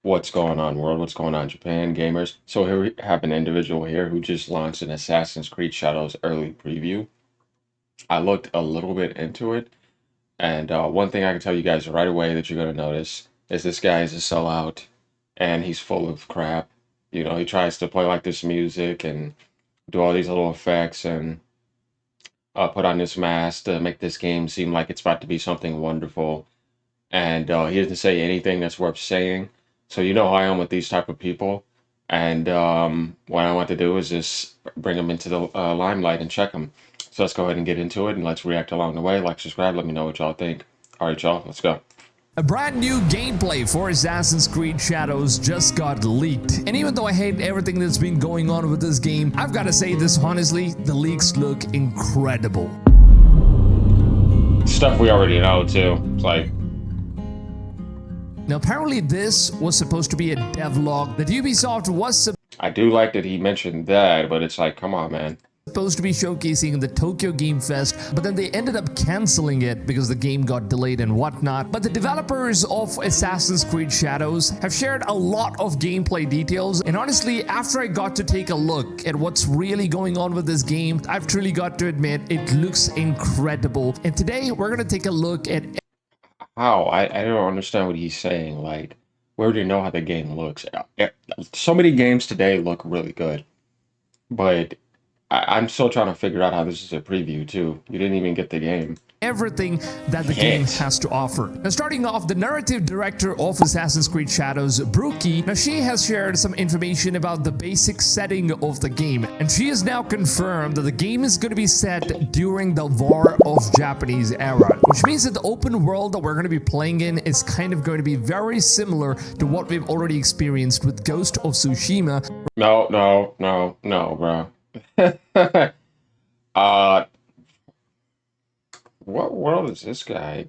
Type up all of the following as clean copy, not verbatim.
What's going on, world? What's going on, Japan gamers? So here we have an individual here who just launched an Assassin's Creed Shadows early preview. I looked a little bit into it, and one thing I can tell you guys right away that you're going to notice is this guy is a sellout, and he's full of crap. You know, he tries to play like this music and do all these little effects and put on this mask to make this game seem like it's about to be something wonderful. And he doesn't say anything that's worth saying. So you know how I am with these type of people. And what I want to do is just bring them into the limelight and check them. So let's go ahead and get into it and let's react along the way. Like, subscribe, let me know what y'all think. All right, y'all, let's go. A brand new gameplay for Assassin's Creed Shadows just got leaked. And even though I hate everything that's been going on with this game, I've got to say this honestly, the leaks look incredible. Stuff we already know too. It's like, now apparently this was supposed to be a devlog that Ubisoft was I do like that he mentioned that, but it's like, come on, man. supposed to be showcasing in the Tokyo Game Fest, but then they ended up canceling it because the game got delayed and whatnot. But the developers of Assassin's Creed Shadows have shared a lot of gameplay details, and honestly, after I got to take a look at what's really going on with this game, I've truly got to admit it looks incredible. And today we're gonna take a look at How? I don't understand what he's saying. Like, we already know how the game looks. So many games today look really good, but I'm still trying to figure out how this is a preview too. You didn't even get the game. everything that the game has to offer. Now, starting off, the narrative director of Assassin's Creed Shadows, Brookie, now she has shared some information about the basic setting of the game, and she has now confirmed that the game is going to be set during the War of Japanese era, which means that the open world that we're going to be playing in is kind of going to be very similar to what we've already experienced with Ghost of Tsushima. No, bro. What world is this guy?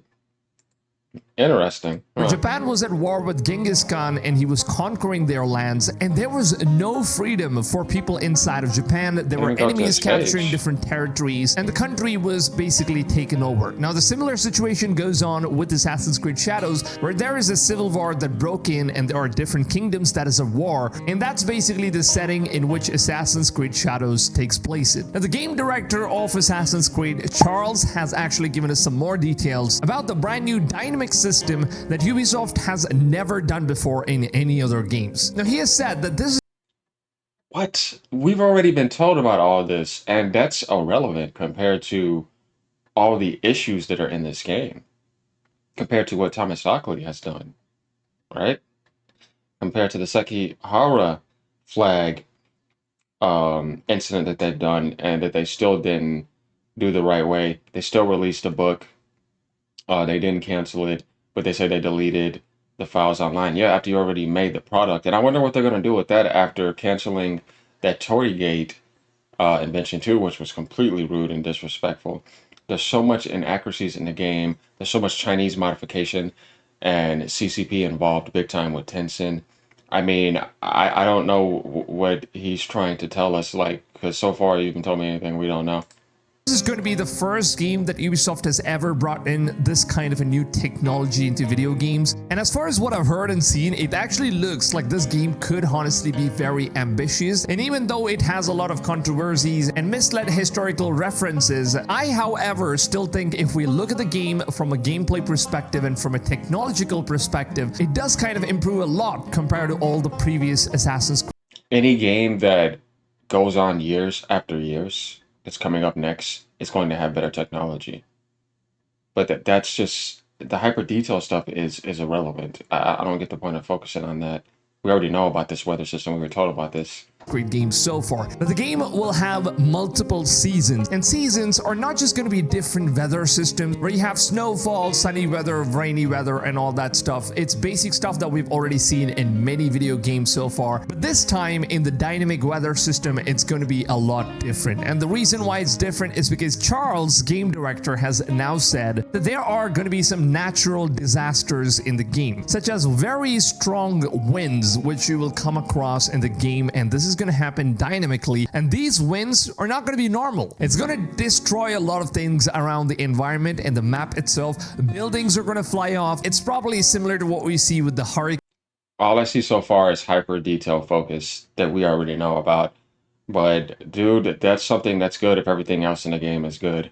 Interesting. Huh. Japan was at war with Genghis Khan and he was conquering their lands, and there was no freedom for people inside of Japan. There were enemies capturing different territories, and the country was basically taken over. Now, the similar situation goes on with Assassin's Creed Shadows, where there is a civil war that broke in and there are different kingdoms that is a war, and that's basically the setting in which Assassin's Creed Shadows takes place in. Now, the game director of Assassin's Creed, Charles, has actually given us some more details about the brand new dynamic system that Ubisoft has never done before in any other games. Now, he has said that this is What? We've already been told about all this, and that's irrelevant compared to all the issues that are in this game, compared to what Thomas Shockley has done, right? Compared to the Sekihara flag incident that they've done, and that they still didn't do the right way. They still released a book. They didn't cancel it, but they said they deleted the files online. Yeah, after you already made the product. And I wonder what they're going to do with that after canceling that Torygate invention too, which was completely rude and disrespectful. There's so much inaccuracies in the game. There's so much Chinese modification and CCP involved big time with Tencent. I mean, I don't know what he's trying to tell us, like, because so far you haven't told me anything we don't know. This is going to be the first game that Ubisoft has ever brought in this kind of a new technology into video games. And as far as what I've heard and seen, it actually looks like this game could honestly be very ambitious. And even though it has a lot of controversies and misled historical references, I, however, still think if we look at the game from a gameplay perspective and from a technological perspective, it does kind of improve a lot compared to all the previous Assassin's Creed. Any game that goes on years after years that's coming up next is going to have better technology. But that's just, the hyper detail stuff is irrelevant. I don't get the point of focusing on that. We already know about this weather system. We were told about this. Creed games so far. But the game will have multiple seasons, and seasons are not just going to be different weather systems where you have snowfall, sunny weather, rainy weather, and all that stuff. It's basic stuff that we've already seen in many video games so far, but this time in the dynamic weather system, it's going to be a lot different. And the reason why it's different is because Charles, game director, has now said that there are going to be some natural disasters in the game, such as very strong winds which you will come across in the game, and this is going to happen dynamically, and these winds are not going to be normal. It's going to destroy a lot of things around the environment and the map itself. Buildings are going to fly off. It's probably similar to what we see with the hurricane All I see so far is hyper detail focus that we already know about. But dude, that's something that's good if everything else in the game is good.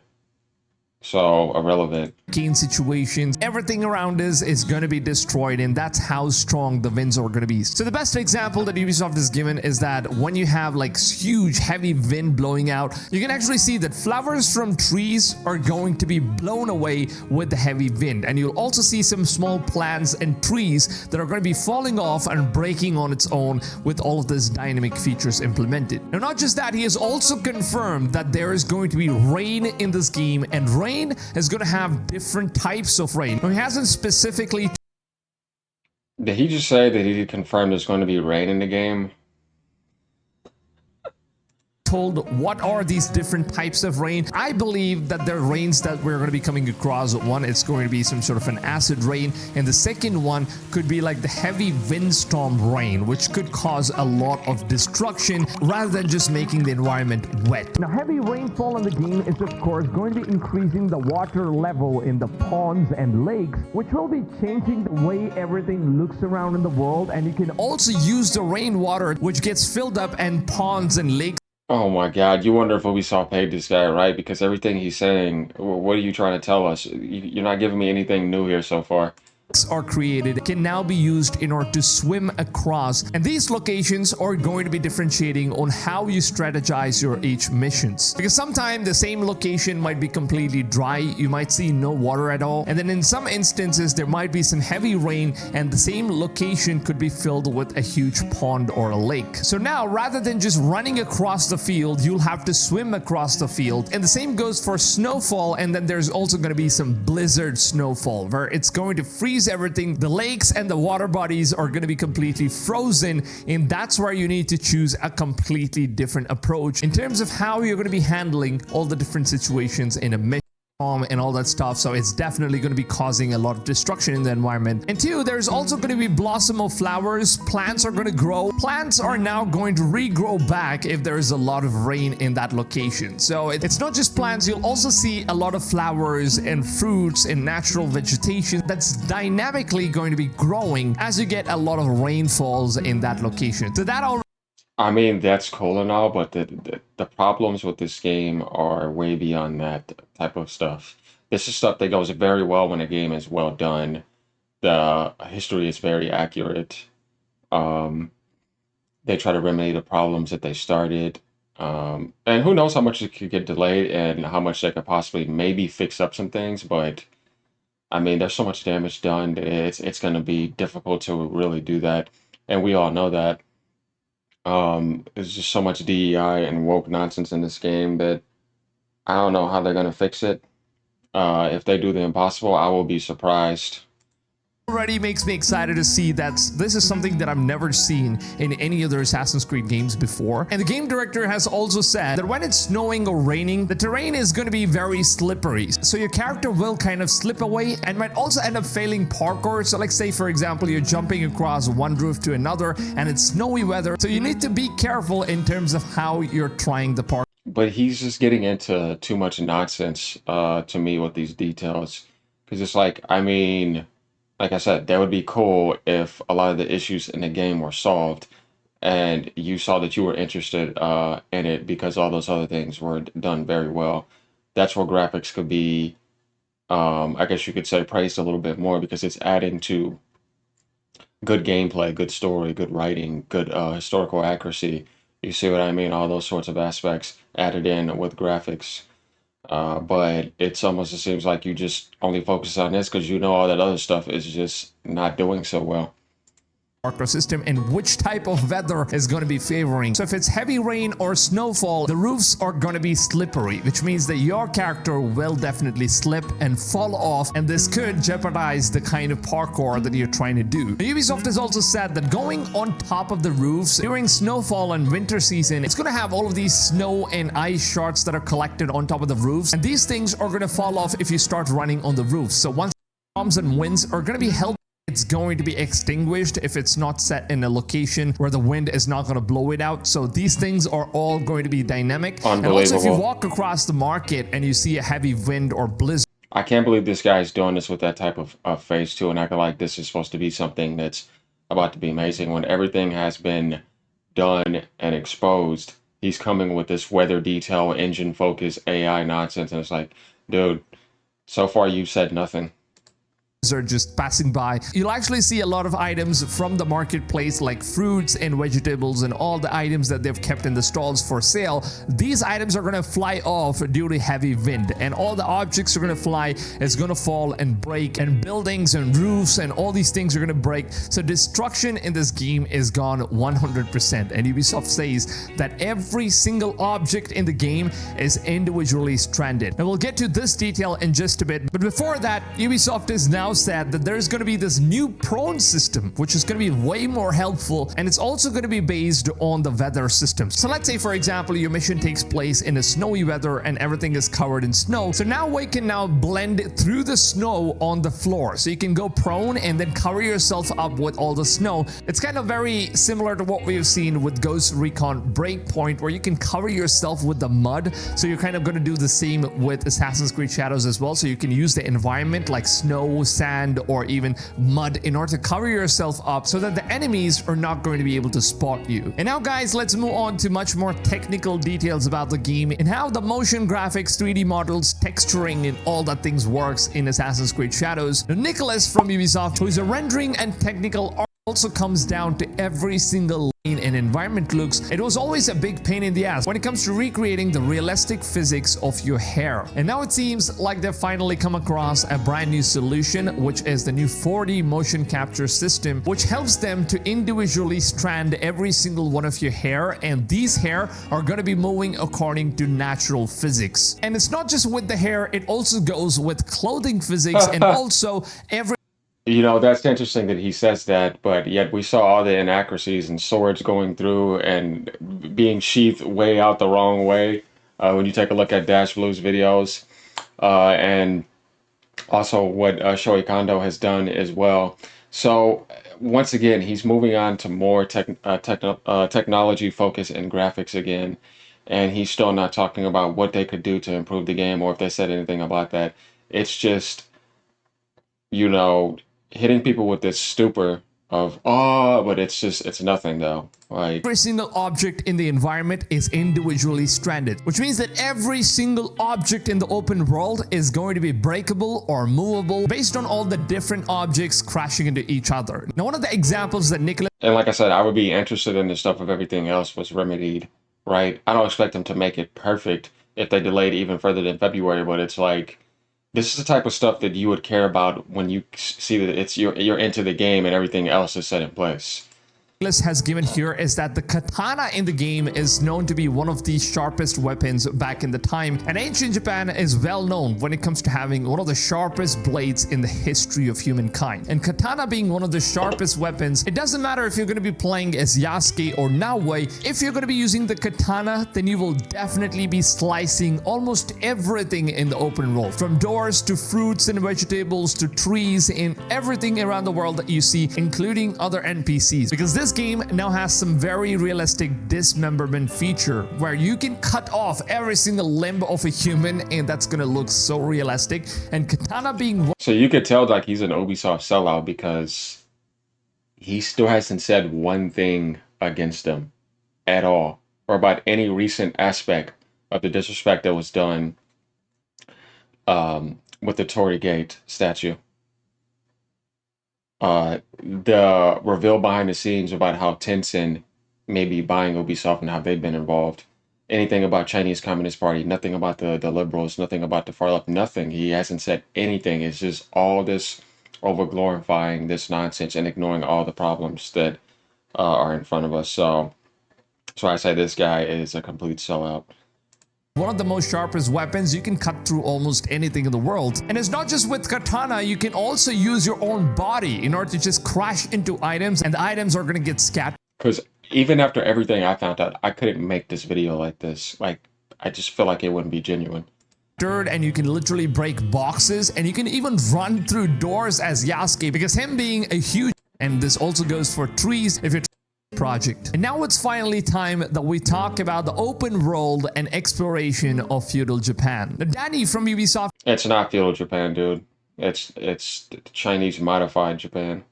So irrelevant. Hurricane situations, everything around us is going to be destroyed, and that's how strong the winds are going to be. So the best example that Ubisoft has given is that when you have like huge heavy wind blowing out, you can actually see that flowers from trees are going to be blown away with the heavy wind, and you'll also see some small plants and trees that are going to be falling off and breaking on its own with all of these dynamic features implemented. Now, not just that, he has also confirmed that there is going to be rain in this game, and rain is going to have different types of rain. Now, he hasn't specifically Did he just say that he confirmed there's going to be rain in the game? told what are these different types of rain. I believe that the rains that we're going to be coming across, one, it's going to be some sort of an acid rain, and the second one could be like the heavy windstorm rain, which could cause a lot of destruction rather than just making the environment wet. Now, heavy rainfall in the game is of course going to be increasing the water level in the ponds and lakes, which will be changing the way everything looks around in the world, and you can also use the rainwater which gets filled up in ponds and lakes. Oh my God, you wonder if Ubisoft paid this guy, right? Because everything he's saying, what are you trying to tell us? You're not giving me anything new here so far. Are created can now be used in order to swim across, and these locations are going to be differentiating on how you strategize your each missions, because sometimes the same location might be completely dry, you might see no water at all, and then in some instances there might be some heavy rain and the same location could be filled with a huge pond or a lake. So now, rather than just running across the field, you'll have to swim across the field, and the same goes for snowfall. And then there's also going to be some blizzard snowfall where it's going to freeze everything. The lakes and the water bodies are going to be completely frozen, and that's where you need to choose a completely different approach in terms of how you're going to be handling all the different situations in a mission and all that stuff. So it's definitely going to be causing a lot of destruction in the environment. And two, there's also going to be blossom of flowers. Plants are going to grow. Plants are now going to regrow back if there is a lot of rain in that location. So it's not just plants, you'll also see a lot of flowers and fruits and natural vegetation that's dynamically going to be growing as you get a lot of rainfalls in that location. So that all I mean, that's cool and all, but the problems with this game are way beyond that type of stuff. This is stuff that goes very well when a game is well done. The history is very accurate. Um, they try to remedy the problems that they started. And who knows how much it could get delayed and how much they could possibly maybe fix up some things, but I mean, there's so much damage done that it's going to be difficult to really do that, and we all know that. There's just so much DEI and woke nonsense in this game that I don't know how they're gonna fix it. If they do the impossible, I will be surprised. already makes me excited to see that this is something that I've never seen in any other Assassin's Creed games before. And the game director has also said that when it's snowing or raining, the terrain is going to be very slippery. So your character will kind of slip away and might also end up failing parkour. So like say for example, you're jumping across one roof to another and it's snowy weather. So you need to be careful in terms of how you're trying the parkour. But he's just getting into too much nonsense to me with these details. Because it's like, I mean, like I said, that would be cool if a lot of the issues in the game were solved and you saw that you were interested in it because all those other things were done very well. That's where graphics could be, I guess you could say, praised a little bit more because it's adding to good gameplay, good story, good writing, good historical accuracy. You see what I mean? All those sorts of aspects added in with graphics. But it's almost, it seems like you just only focus on this because you know all that other stuff is just not doing so well. System and which type of weather is going to be favoring. So if it's heavy rain or snowfall, the roofs are going to be slippery, which means that your character will definitely slip and fall off, and this could jeopardize the kind of parkour that you're trying to do. Ubisoft has also said that going on top of the roofs during snowfall and winter season, it's going to have all of these snow and ice shards that are collected on top of the roofs, and these things are going to fall off if you start running on the roofs. So once storms and winds are going to be held, it's going to be extinguished if it's not set in a location where the wind is not going to blow it out. So these things are all going to be dynamic. And also if you walk across the market and you see a heavy wind or blizzard. I can't believe this guy's doing this with that type of face too and acting like this is supposed to be something that's about to be amazing. When everything has been done and exposed, he's coming with this weather detail, engine focus, AI nonsense, and it's like, dude, so far you've said nothing. Are just passing by, you'll actually see a lot of items from the marketplace like fruits and vegetables and all the items that they've kept in the stalls for sale. These items are going to fly off due to heavy wind, and all the objects are going to fly, it's going to fall and break, and buildings and roofs and all these things are going to break. So destruction in this game is gone 100%, and Ubisoft says that every single object in the game is individually stranded. Now we'll get to this detail in just a bit, but before that, Ubisoft is now said that there's going to be this new prone system, which is going to be way more helpful, and it's also going to be based on the weather system. So let's say, for example, your mission takes place in a snowy weather and everything is covered in snow. So now we can now blend through the snow on the floor. So you can go prone and then cover yourself up with all the snow. It's kind of very similar to what we've seen with Ghost Recon Breakpoint, where you can cover yourself with the mud. So you're kind of going to do the same with Assassin's Creed Shadows as well. So you can use the environment like snow, sand, or even mud in order to cover yourself up so that the enemies are not going to be able to spot you. And now guys, let's move on to much more technical details about the game and how the motion graphics, 3D models, texturing, and all that things works in Assassin's Creed Shadows. Now, Nicholas from Ubisoft, who is a rendering and technical also comes down to every single lane and environment looks. It was always a big pain in the ass when it comes to recreating the realistic physics of your hair. And now it seems like they've finally come across a brand new solution, which is the new 4D motion capture system, which helps them to individually strand every single one of your hair, and these hair are going to be moving according to natural physics. And it's not just with the hair, it also goes with clothing physics and also every You know, that's interesting that he says that, but yet we saw all the inaccuracies and swords going through and being sheathed way out the wrong way when you take a look at Dash Blue's videos. And also what Shoei Kondo has done as well. So once again, he's moving on to more technology focus and graphics again, and he's still not talking about what they could do to improve the game or if they said anything about that. It's just, you know, hitting people with this stupor of oh, but it's nothing though. Like every single object in the environment is individually stranded, which means that every single object in the open world is going to be breakable or movable based on all the different objects crashing into each other. Now, one of the examples that Nicholas, and like I said, I would be interested in the stuff if everything else was remedied, right? I don't expect them to make it perfect if they delayed even further than February, but it's like this is the type of stuff that you would care about when you see that it's you're into the game and everything else is set in place. has given here is that the katana in the game is known to be one of the sharpest weapons back in the time, and ancient Japan is well known when it comes to having one of the sharpest blades in the history of humankind. And katana being one of the sharpest weapons, it doesn't matter if you're going to be playing as Yasuke or Naoe. If you're going to be using the katana, then you will definitely be slicing almost everything in the open world, from doors to fruits and vegetables to trees and everything around the world that you see, including other NPCs, because this game now has some very realistic dismemberment feature where you can cut off every single limb of a human, and that's gonna look so realistic. And katana being so you could tell like he's an Ubisoft sellout because he still hasn't said one thing against them at all or about any recent aspect of the disrespect that was done with the Torii Gate statue. The reveal behind the scenes about how Tencent may be buying Ubisoft and how they've been involved. Anything about Chinese Communist Party, nothing about the liberals, nothing about the far left, nothing. He hasn't said anything. It's just all this over glorifying this nonsense and ignoring all the problems that are in front of us. So I say this guy is a complete sellout. One of the most sharpest weapons. You can cut through almost anything in the world. And it's not just with katana, you can also use your own body in order to just crash into items, and the items are going to get scattered. Because even after everything I found out, I couldn't make this video like this. Like, I just feel like it wouldn't be genuine. And you can literally break boxes, and you can even run through doors as Yasuke, because him being a huge, and this also goes for trees if you're project. And now it's finally time that we talk about the open world and exploration of feudal Japan. Now, Danny from Ubisoft. It's not feudal Japan, dude. It's Chinese modified Japan.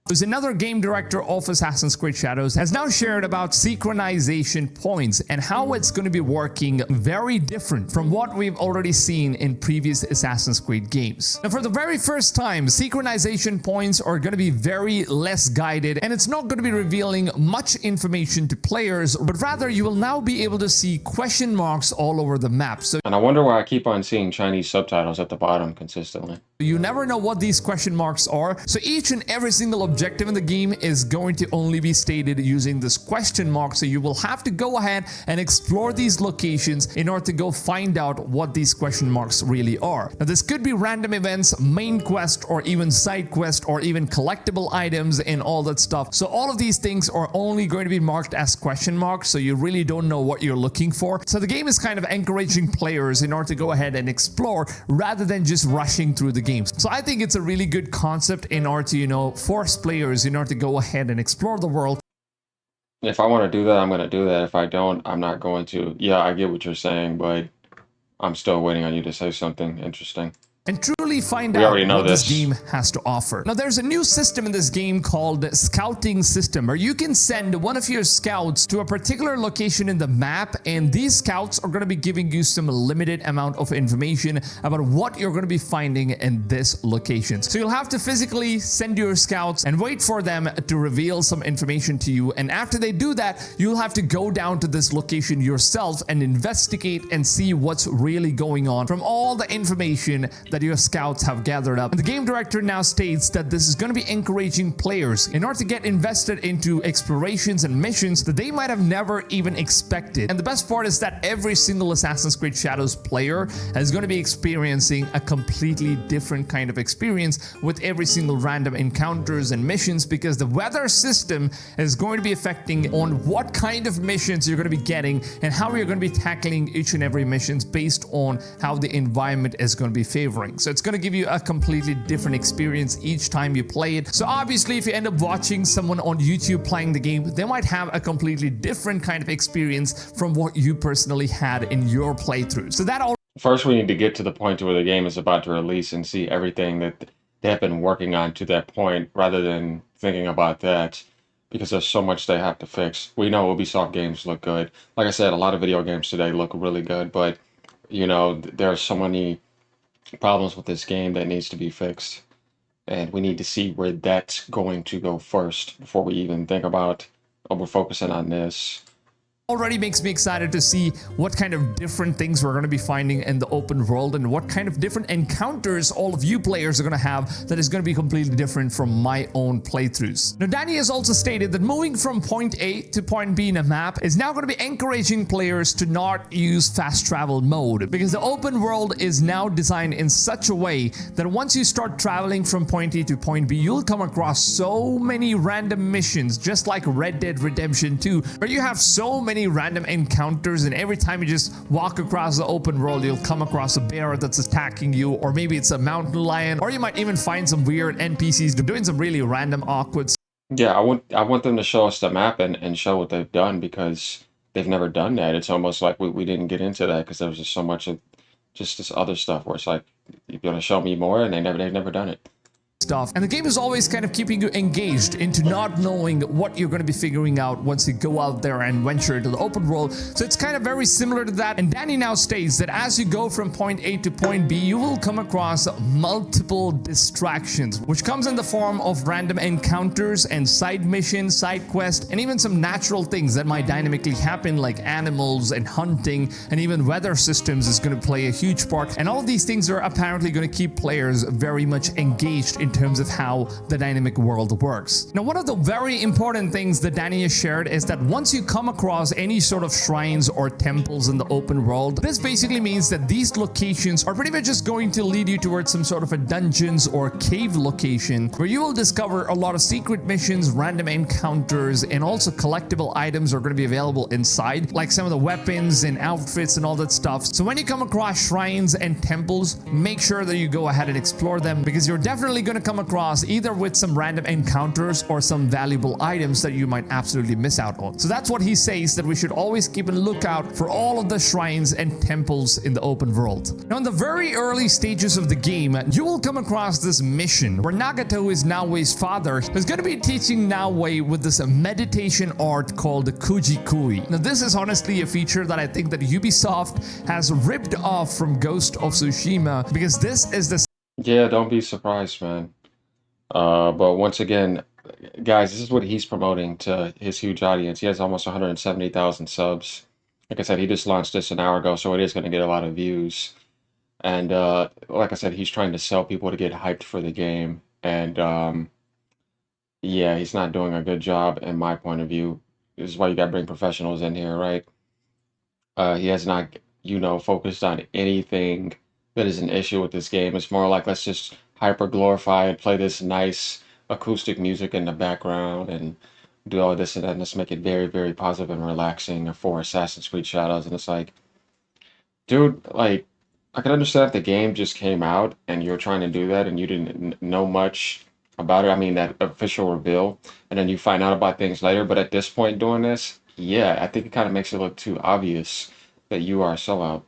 who's another game director of Assassin's Creed Shadows, has now shared about synchronization points and how it's going to be working very different from what we've already seen in previous Assassin's Creed games. Now, for the very first time, synchronization points are going to be very less guided, and it's not going to be revealing much information to players, but rather you will now be able to see question marks all over the map. So, and I wonder why I keep on seeing Chinese subtitles at the bottom consistently. You never know what these question marks are, so each and every single objective in the game is going to only be stated using this question mark, so you will have to go ahead and explore these locations in order to go find out what these question marks really are. Now, this could be random events, main quest, or even side quest, or even collectible items and all that stuff. So all of these things are only going to be marked as question marks, so you really don't know what you're looking for. So the game is kind of encouraging players in order to go ahead and explore rather than just rushing through the games. So I think it's a really good concept in order to, force players in order to go ahead and explore the world. If I want to do that, I'm going to do that. If I don't, I'm not going to. Yeah, I get what you're saying, but I'm still waiting on you to say something interesting. And truly find out what this game has to offer. Now, there's a new system in this game called Scouting System, where you can send one of your scouts to a particular location in the map, and these scouts are going to be giving you some limited amount of information about what you're going to be finding in this location. So you'll have to physically send your scouts and wait for them to reveal some information to you, and after they do that, you'll have to go down to this location yourself and investigate and see what's really going on from all the information that your scouts have gathered up. And the game director now states that this is going to be encouraging players in order to get invested into explorations and missions that they might have never even expected. And the best part is that every single Assassin's Creed Shadows player is going to be experiencing a completely different kind of experience with every single random encounters and missions, because the weather system is going to be affecting on what kind of missions you're going to be getting and how you're going to be tackling each and every missions based on how the environment is going to be favoring. So it's going to give you a completely different experience each time you play it. So obviously, if you end up watching someone on YouTube playing the game, they might have a completely different kind of experience from what you personally had in your playthrough. So that all. First, we need to get to the point where the game is about to release and see everything that they have been working on to that point, rather than thinking about that, because there's so much they have to fix. We know Ubisoft games look good. Like I said, a lot of video games today look really good, but there are so many problems with this game that needs to be fixed, and we need to see where that's going to go first before we even think about, oh, we're focusing on this. Already makes me excited to see what kind of different things we're going to be finding in the open world and what kind of different encounters all of you players are going to have that is going to be completely different from my own playthroughs. Now, Danny has also stated that moving from point A to point B in a map is now going to be encouraging players to not use fast travel mode, because the open world is now designed in such a way that once you start traveling from point A to point B, you'll come across so many random missions, just like Red Dead Redemption 2, where you have so many random encounters, and every time you just walk across the open world, you'll come across a bear that's attacking you, or maybe it's a mountain lion, or you might even find some weird NPCs doing some really random awkward. Yeah, I want them to show us the map and show what they've done, because they've never done that. It's almost like we didn't get into that because there was just so much of just this other stuff where it's like, you're gonna show me more, and they've never done it. Stuff. And the game is always kind of keeping you engaged into not knowing what you're going to be figuring out once you go out there and venture into the open world. So it's kind of very similar to that. And Danny now states that as you go from point A to point B, you will come across multiple distractions, which comes in the form of random encounters and side missions, side quests, and even some natural things that might dynamically happen, like animals and hunting, and even weather systems is going to play a huge part. And all of these things are apparently going to keep players very much engaged in terms of how the dynamic world works. Now, one of the very important things that Danny has shared is that once you come across any sort of shrines or temples in the open world, this basically means that these locations are pretty much just going to lead you towards some sort of a dungeons or cave location where you will discover a lot of secret missions, random encounters, and also collectible items are going to be available inside, like some of the weapons and outfits and all that stuff. So when you come across shrines and temples, make sure that you go ahead and explore them, because you're definitely going to going to come across either with some random encounters or some valuable items that you might absolutely miss out on. So that's what he says, that we should always keep a lookout for all of the shrines and temples in the open world. Now in the very early stages of the game, you will come across this mission where Nagato, who is Naoe's father, is going to be teaching Naoe with this meditation art called Kujikui. Now this is honestly a feature that I think that Ubisoft has ripped off from Ghost of Tsushima, because this is the Yeah, don't be surprised, man. But once again, guys, this is what he's promoting to his huge audience. He has almost 170,000 subs. Like I said, he just launched this an hour ago, so it is going to get a lot of views. And like I said, he's trying to sell people to get hyped for the game. And yeah, he's not doing a good job in my point of view. This is why you got to bring professionals in here, right? He has not, focused on anything that is an issue with this game. It's more like, let's just hyper glorify and play this nice acoustic music in the background and do all this and that, and let's make it very, very positive and relaxing for Assassin's Creed Shadows. And it's like, dude, like, I can understand if the game just came out and you're trying to do that and you didn't know much about it. I mean, that official reveal, and then you find out about things later. But at this point, doing this, yeah, I think it kind of makes it look too obvious that you are a sellout.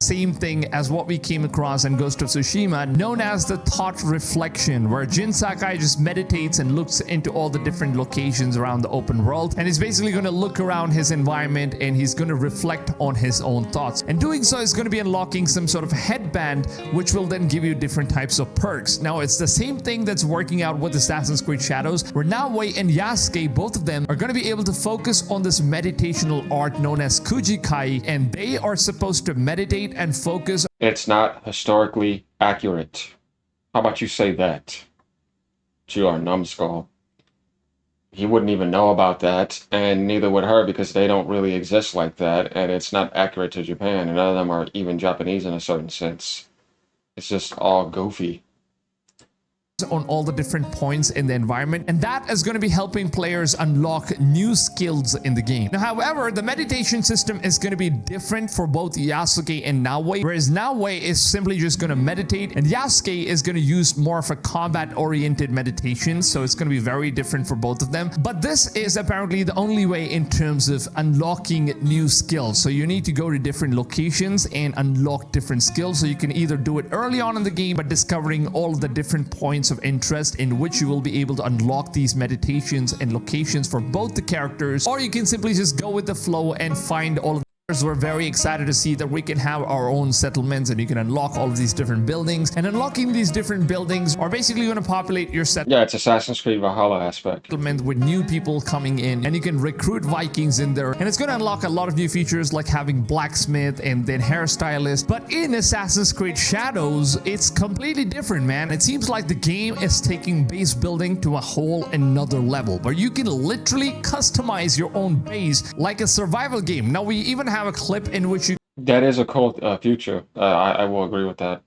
same thing as what we came across in Ghost of Tsushima, known as the thought reflection, where Jin Sakai just meditates and looks into all the different locations around the open world, and he's basically going to look around his environment and he's going to reflect on his own thoughts. And doing so is going to be unlocking some sort of headband, which will then give you different types of perks. Now, it's the same thing that's working out with Assassin's Creed Shadows, where Naoe and Yasuke, both of them, are going to be able to focus on this meditational art known as Kujikai, and they are supposed to meditate and focus. It's not historically accurate. How about you say that? You are a numbskull. He wouldn't even know about that, and neither would her, because they don't really exist like that, and it's not accurate to Japan, and none of them are even Japanese in a certain sense. It's just all goofy On all the different points in the environment, and that is going to be helping players unlock new skills in the game. Now, however, the meditation system is going to be different for both Yasuke and Naoe, whereas Naoe is simply just going to meditate and Yasuke is going to use more of a combat-oriented meditation, so it's going to be very different for both of them. But this is apparently the only way in terms of unlocking new skills. So you need to go to different locations and unlock different skills, so you can either do it early on in the game by discovering all of the different points of interest in which you will be able to unlock these meditations and locations for both the characters, or you can simply just go with the flow and find all of the. We're very excited to see that we can have our own settlements and you can unlock all of these different buildings, and unlocking these different buildings are basically going to populate your Yeah, it's Assassin's Creed Valhalla aspect. settlement with new people coming in, and you can recruit Vikings in there, and it's going to unlock a lot of new features like having blacksmith and then hairstylist. But in Assassin's Creed Shadows, it's completely different, man. It seems like the game is taking base building to a whole another level, where you can literally customize your own base like a survival game. Now, we even have a clip in which you That is a cool future. I will agree with that.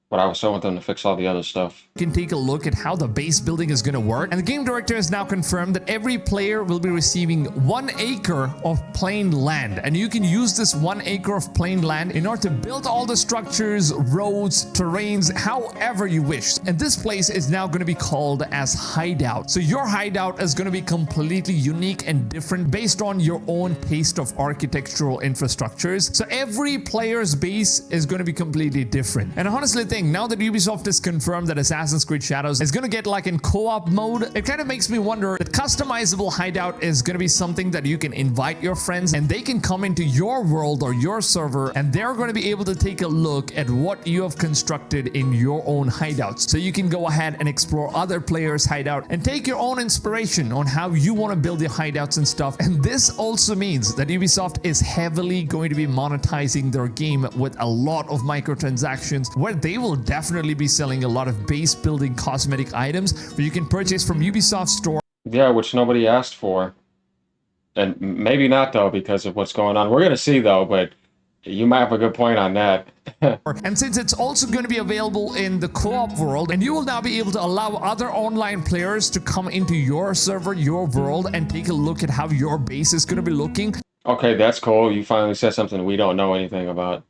But I was still want them to fix all the other stuff. can take a look at how the base building is going to work. And the game director has now confirmed that every player will be receiving 1 acre of plain land. And you can use this 1 acre of plain land in order to build all the structures, roads, terrains, however you wish. And this place is now going to be called as Hideout. So your hideout is going to be completely unique and different based on your own taste of architectural infrastructures. So every player's base is going to be completely different. And honestly, now that Ubisoft has confirmed that Assassin's Creed Shadows is going to get like in co-op mode, it kind of makes me wonder that customizable hideout is going to be something that you can invite your friends and they can come into your world or your server, and they're going to be able to take a look at what you have constructed in your own hideouts. So you can go ahead and explore other players' hideout and take your own inspiration on how you want to build your hideouts and stuff. And this also means that Ubisoft is heavily going to be monetizing their game with a lot of microtransactions, where they will definitely be selling a lot of base building cosmetic items where you can purchase from Ubisoft store. Yeah, which nobody asked for. And maybe not, though, because of what's going on. We're going to see, though, but you might have a good point on that. And since it's also going to be available in the co-op world, and you will now be able to allow other online players to come into your server, your world, and take a look at how your base is going to be looking. Okay, that's cool. You finally said something we don't know anything about.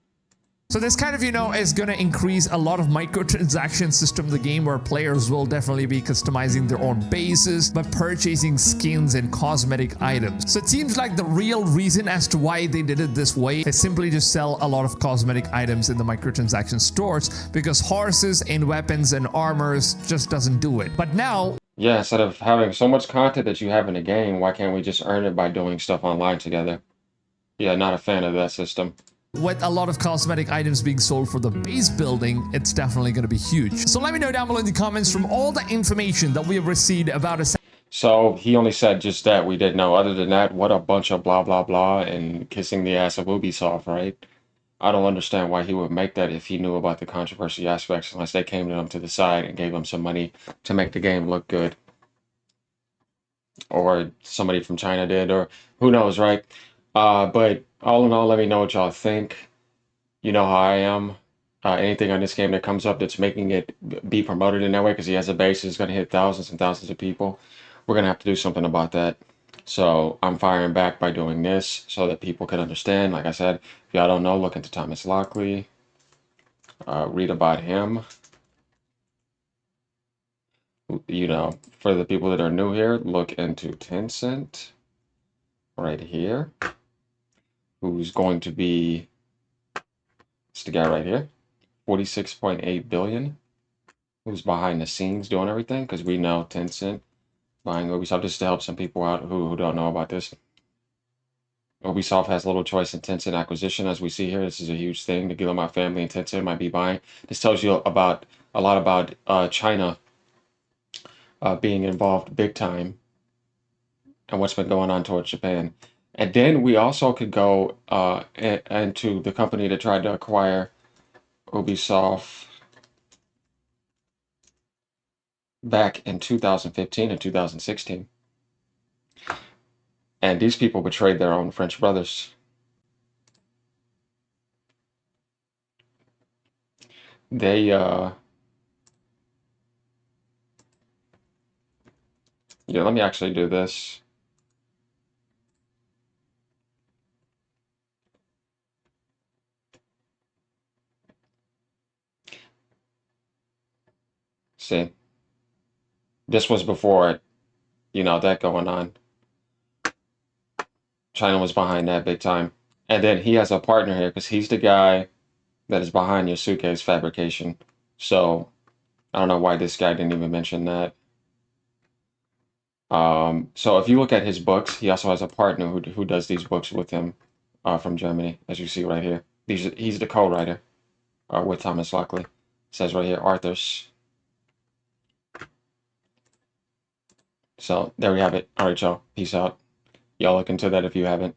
So this kind of, is going to increase a lot of microtransaction system in the game where players will definitely be customizing their own bases by purchasing skins and cosmetic items. So it seems like the real reason as to why they did it this way is simply to sell a lot of cosmetic items in the microtransaction stores, because horses and weapons and armors just doesn't do it. But now, Yeah, instead of having so much content that you have in a game, why can't we just earn it by doing stuff online together? Yeah, not a fan of that system. with a lot of cosmetic items being sold for the base building, it's definitely going to be huge. So let me know down below in the comments from all the information that we have received about a. So he only said just that. We didn't know. Other than that, what a bunch of blah, blah, blah and kissing the ass of Ubisoft, right? I don't understand why he would make that if he knew about the controversy aspects, unless they came to him to the side and gave him some money to make the game look good. Or somebody from China did, or who knows, right? But all in all, let me know what y'all think. You know how I am. Anything on this game that comes up that's making it be promoted in that way, because he has a base that's going to hit thousands and thousands of people, we're going to have to do something about that. So I'm firing back by doing this so that people can understand. Like I said, if y'all don't know, look into Thomas Lockley. Read about him. For the people that are new here, look into Tencent right here, who's going to be, it's the guy right here, 46.8 billion, who's behind the scenes doing everything, because we know Tencent buying Ubisoft, just to help some people out who don't know about this. Ubisoft has little choice in Tencent acquisition, as we see here. This is a huge thing. The Guillemot family and Tencent might be buying. This tells you about a lot about China being involved big time and what's been going on towards Japan. And then we also could go into the company that tried to acquire Ubisoft back in 2015 and 2016. And these people betrayed their own French brothers. They, yeah, let me actually do this. See, this was before, that going on. China was behind that big time. And then he has a partner here because he's the guy that is behind your suitcase fabrication. So I don't know why this guy didn't even mention that. So if you look at his books, he also has a partner who does these books with him from Germany, as you see right here. He's the co-writer with Thomas Lockley. It says right here, Arthur's. So there we have it. All right, y'all. Peace out. Y'all look into that if you haven't.